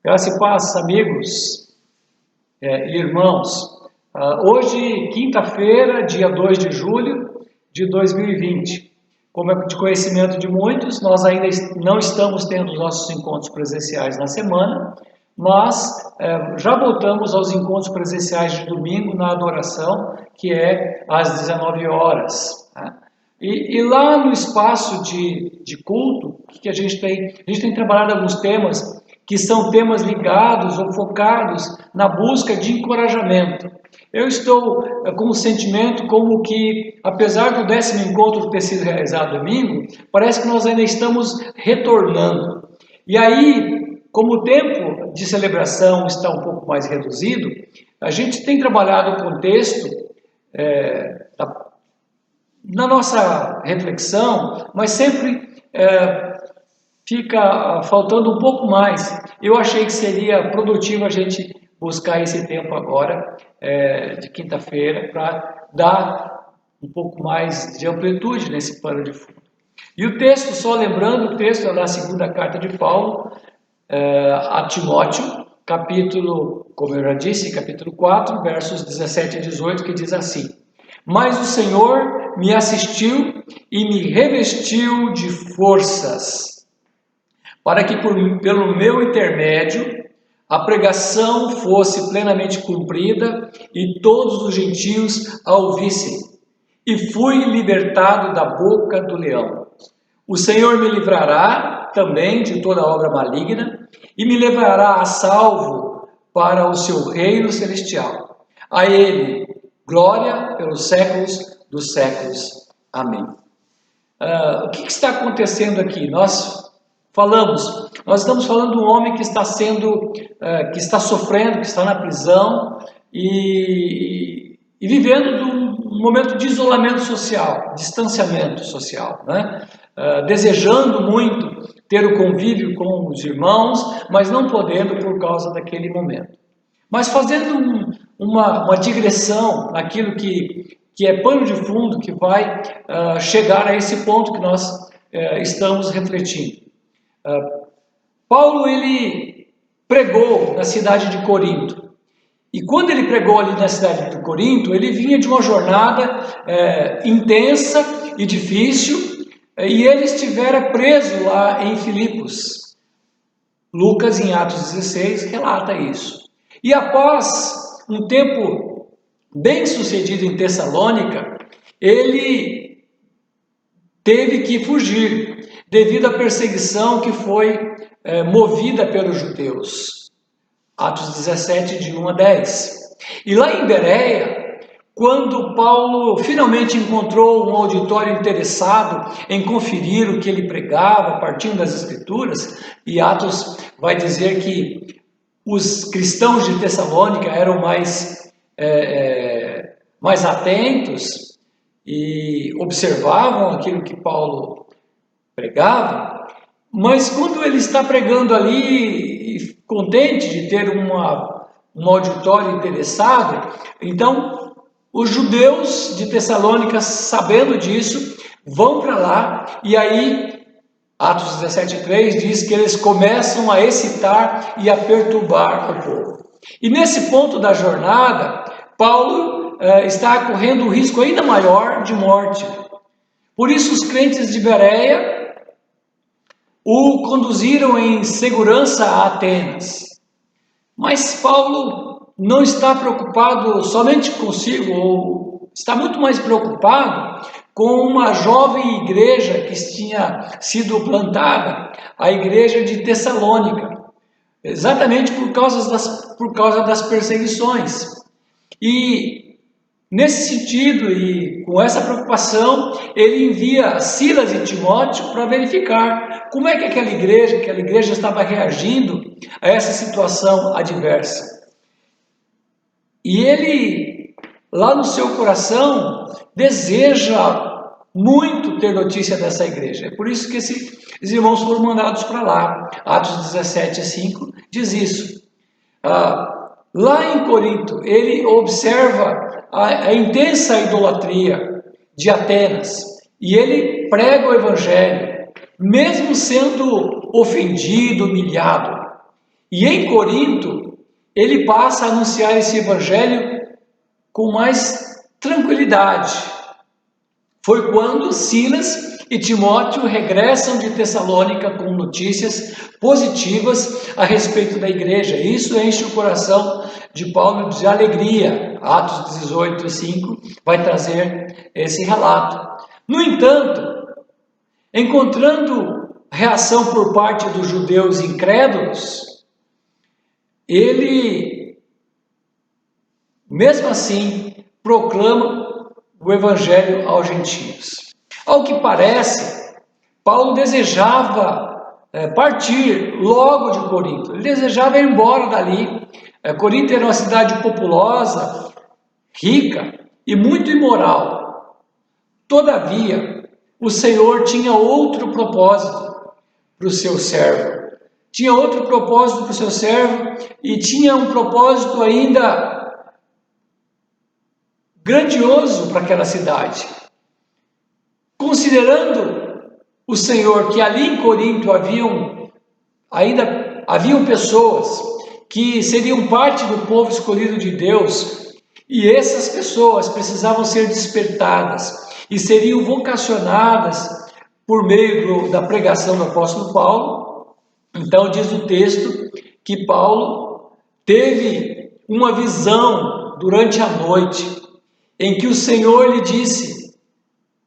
Graça e paz, amigos e irmãos. Hoje, quinta-feira, dia 2 de julho de 2020. Como é de conhecimento de muitos, nós ainda não estamos tendo os nossos encontros presenciais na semana, mas já voltamos aos encontros presenciais de domingo na adoração, que é às 19 horas. Né? E lá no espaço de culto, que a gente tem trabalhado alguns temas que são temas ligados ou focados na busca de encorajamento. Eu estou com o sentimento como que, apesar do 10º encontro ter sido realizado domingo, parece que nós ainda estamos retornando. E aí, como o tempo de celebração está um pouco mais reduzido, a gente tem trabalhado o contexto na nossa reflexão, mas sempre fica faltando um pouco mais. Eu achei que seria produtivo a gente buscar esse tempo agora, de quinta-feira, para dar um pouco mais de amplitude nesse pano de fundo. E o texto, só lembrando, o texto é da segunda carta de Paulo a Timóteo, capítulo, como eu já disse, capítulo 4, versos 17 a 18, que diz assim: Mas o Senhor me assistiu e me revestiu de forças, para que pelo meu intermédio a pregação fosse plenamente cumprida e todos os gentios a ouvissem. E fui libertado da boca do leão. O Senhor me livrará também de toda obra maligna e me levará a salvo para o seu reino celestial. A Ele, glória pelos séculos dos séculos. Amém. O que está acontecendo aqui? Nós estamos falando de um homem que está sofrendo, que está na prisão e vivendo de um momento de isolamento social, distanciamento social, né? Desejando muito ter o convívio com os irmãos, mas não podendo por causa daquele momento. Mas fazendo uma digressão naquilo que é pano de fundo, que vai chegar a esse ponto que nós estamos refletindo. Paulo, ele pregou na cidade de Corinto, e quando ele pregou ali na cidade de Corinto, ele vinha de uma jornada intensa e difícil, e ele estivera preso lá em Filipos. Lucas, em Atos 16, relata isso. E após um tempo bem sucedido em Tessalônica, ele teve que fugir devido à perseguição que foi movida pelos judeus. Atos 17, de 1 a 10. E lá em Bereia, quando Paulo finalmente encontrou um auditório interessado em conferir o que ele pregava, partindo das Escrituras, e Atos vai dizer que os cristãos de Tessalônica eram mais atentos e observavam aquilo que Paulo pregava, mas quando ele está pregando ali, contente de ter um auditório interessado, então os judeus de Tessalônica, sabendo disso, vão para lá, e aí Atos 17:3 diz que eles começam a excitar e a perturbar o povo. E nesse ponto da jornada, Paulo está correndo um risco ainda maior de morte. Por isso os crentes de Bereia o conduziram em segurança a Atenas. Mas Paulo não está preocupado somente consigo, ou está muito mais preocupado com uma jovem igreja que tinha sido plantada, a igreja de Tessalônica, exatamente por causa das perseguições. E nesse sentido, e com essa preocupação, ele envia Silas e Timóteo para verificar como é que aquela igreja estava reagindo a essa situação adversa. E ele, lá no seu coração, deseja muito ter notícia dessa igreja. É por isso que esses irmãos foram mandados para lá. Atos 17:5 diz isso. Lá em Corinto, ele observa a intensa idolatria de Atenas, e ele prega o evangelho, mesmo sendo ofendido, humilhado. E em Corinto, ele passa a anunciar esse evangelho com mais tranquilidade. Foi quando Silas e Timóteo regressam de Tessalônica com notícias positivas a respeito da igreja. Isso enche o coração de Paulo de alegria. Atos 18, 5 vai trazer esse relato. No entanto, encontrando reação por parte dos judeus incrédulos, ele, mesmo assim, proclama o evangelho aos gentios. Ao que parece, Paulo desejava partir logo de Corinto. Ele desejava ir embora dali. Corinto era uma cidade populosa, rica e muito imoral. Todavia, o Senhor tinha outro propósito para o seu servo. Tinha outro propósito para o seu servo e tinha um propósito ainda grandioso para aquela cidade. Considerando o Senhor que ali em Corinto ainda haviam pessoas que seriam parte do povo escolhido de Deus, e essas pessoas precisavam ser despertadas e seriam vocacionadas por meio da pregação do apóstolo Paulo. Então diz o texto que Paulo teve uma visão durante a noite, em que o Senhor lhe disse: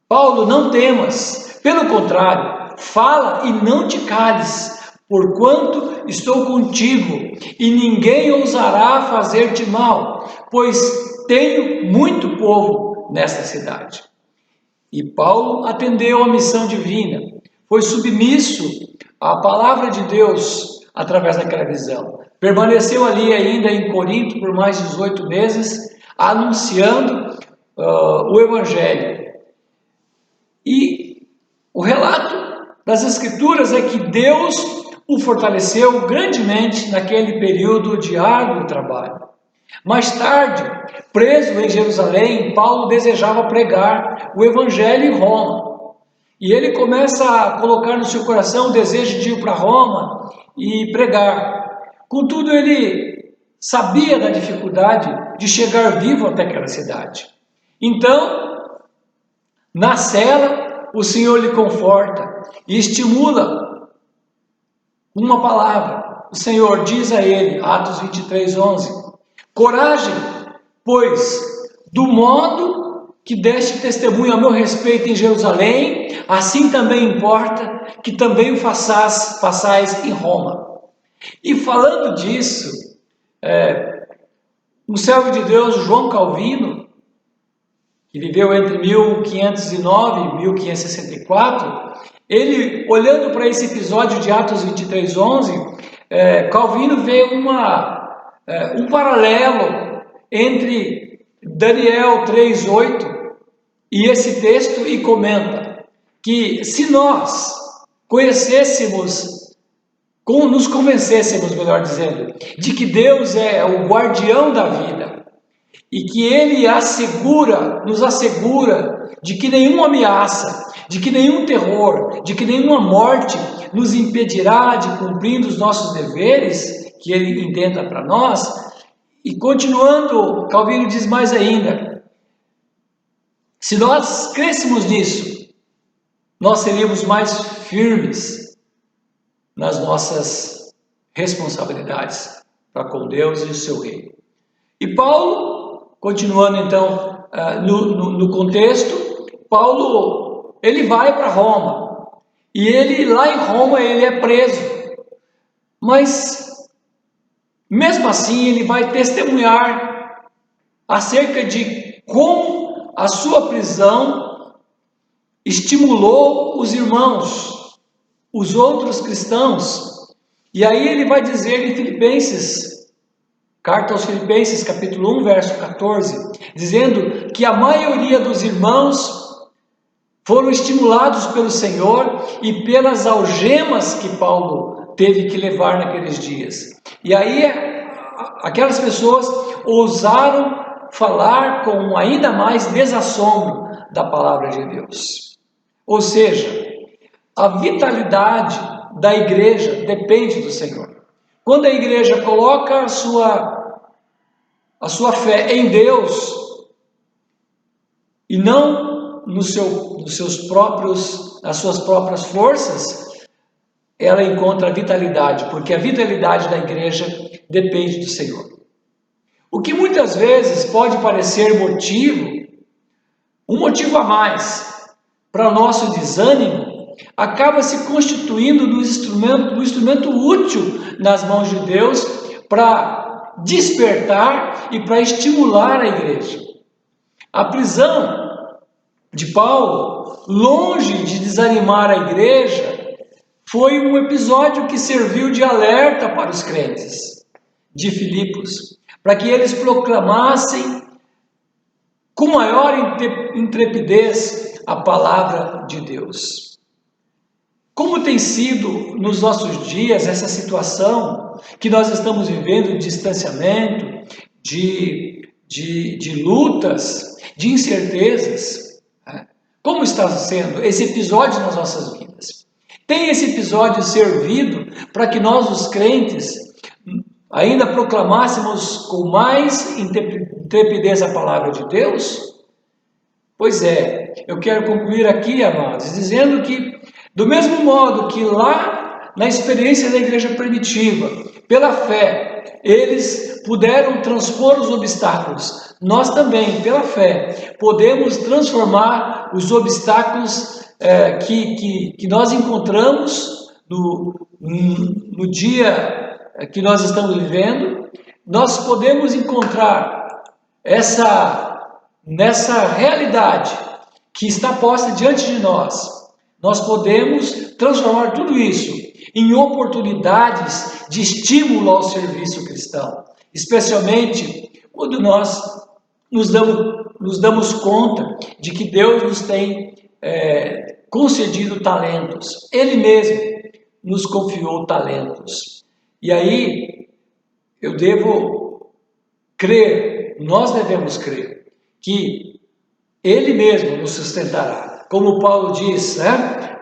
Paulo, não temas, pelo contrário, fala e não te cales, porquanto estou contigo, e ninguém ousará fazer-te mal, pois tenho muito povo nesta cidade. E Paulo atendeu à missão divina, foi submisso à palavra de Deus através daquela visão. Permaneceu ali ainda em Corinto por mais 18 meses, anunciando o evangelho. E o relato das Escrituras é que Deus o fortaleceu grandemente naquele período de árduo trabalho. Mais tarde, preso em Jerusalém, Paulo desejava pregar o evangelho em Roma. E ele começa a colocar no seu coração o desejo de ir para Roma e pregar. Contudo, ele sabia da dificuldade de chegar vivo até aquela cidade. Então, na cela, o Senhor lhe conforta e estimula uma palavra. O Senhor diz a ele, Atos 23, 11, coragem, pois do modo que deste testemunho a meu respeito em Jerusalém, assim também importa que também o façais em Roma. E falando disso, um servo de Deus, João Calvino, que viveu entre 1509 e 1564, ele, olhando para esse episódio de Atos 23, 11, Calvino vê um paralelo entre Daniel 3, 8 e esse texto e comenta que se nós nos convencêssemos, melhor dizendo, de que Deus é o guardião da vida, e que Ele nos assegura de que nenhuma ameaça, de que nenhum terror, de que nenhuma morte nos impedirá de cumprir os nossos deveres que Ele intenta para nós. E continuando, Calvino diz mais ainda, se nós crêssemos nisso, nós seríamos mais firmes nas nossas responsabilidades para com Deus e o seu reino. E Paulo, continuando então no contexto, Paulo, ele vai para Roma, e lá em Roma ele é preso, mas mesmo assim ele vai testemunhar acerca de como a sua prisão estimulou os irmãos, os outros cristãos. E aí ele vai dizer em Filipenses, carta aos Filipenses, capítulo 1, verso 14, dizendo que a maioria dos irmãos foram estimulados pelo Senhor e pelas algemas que Paulo teve que levar naqueles dias. E aí aquelas pessoas ousaram falar com ainda mais desassombro da palavra de Deus. Ou seja, a vitalidade da igreja depende do Senhor. quando a igreja coloca a sua fé em Deus e não nas suas próprias forças, ela encontra vitalidade, porque a vitalidade da igreja depende do Senhor. O que muitas vezes pode parecer um motivo a mais para o nosso desânimo, acaba se constituindo um instrumento útil nas mãos de Deus para despertar e para estimular a igreja. A prisão de Paulo, longe de desanimar a igreja, foi um episódio que serviu de alerta para os crentes de Filipos, para que eles proclamassem com maior intrepidez a palavra de Deus. Como tem sido nos nossos dias essa situação que nós estamos vivendo de distanciamento, de lutas, de incertezas? Como está sendo esse episódio nas nossas vidas? Tem esse episódio servido para que nós, os crentes, ainda proclamássemos com mais intrepidez a palavra de Deus? Pois é, eu quero concluir aqui, amados, dizendo que, do mesmo modo que lá na experiência da igreja primitiva, pela fé, eles puderam transpor os obstáculos, nós também, pela fé, podemos transformar os obstáculos que nós encontramos no dia que nós estamos vivendo. Nós podemos encontrar nessa realidade que está posta diante de nós, nós podemos transformar tudo isso em oportunidades de estímulo ao serviço cristão, especialmente quando nós nos damos conta de que Deus nos tem concedido talentos. Ele mesmo nos confiou talentos. E aí eu devo crer, nós devemos crer, que Ele mesmo nos sustentará. Como Paulo diz,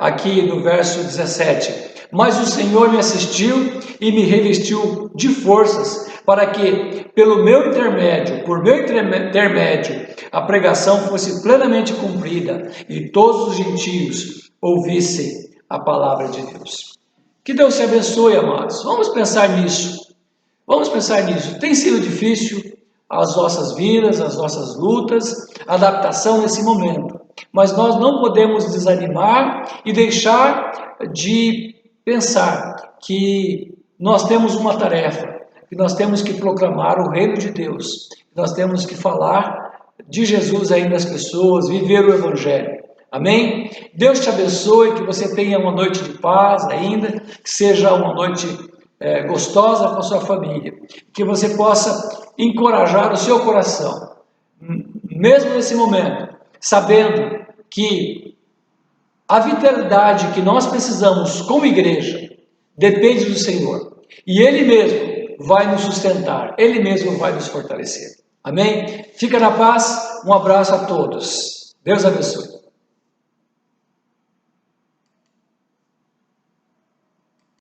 aqui no verso 17, mas o Senhor me assistiu e me revestiu de forças, para que, por meu intermédio, a pregação fosse plenamente cumprida e todos os gentios ouvissem a palavra de Deus. Que Deus te abençoe, amados. Vamos pensar nisso. Tem sido difícil as nossas vidas, as nossas lutas, a adaptação nesse momento. Mas nós não podemos desanimar e deixar de pensar que nós temos uma tarefa, que nós temos que proclamar o reino de Deus, que nós temos que falar de Jesus ainda às pessoas, viver o Evangelho. Amém? Deus te abençoe, que você tenha uma noite de paz ainda, que seja uma noite gostosa com a sua família, que você possa encorajar o seu coração, mesmo nesse momento, sabendo que a vitalidade que nós precisamos como igreja depende do Senhor, e Ele mesmo vai nos sustentar, Ele mesmo vai nos fortalecer. Amém? Fica na paz, um abraço a todos. Deus abençoe.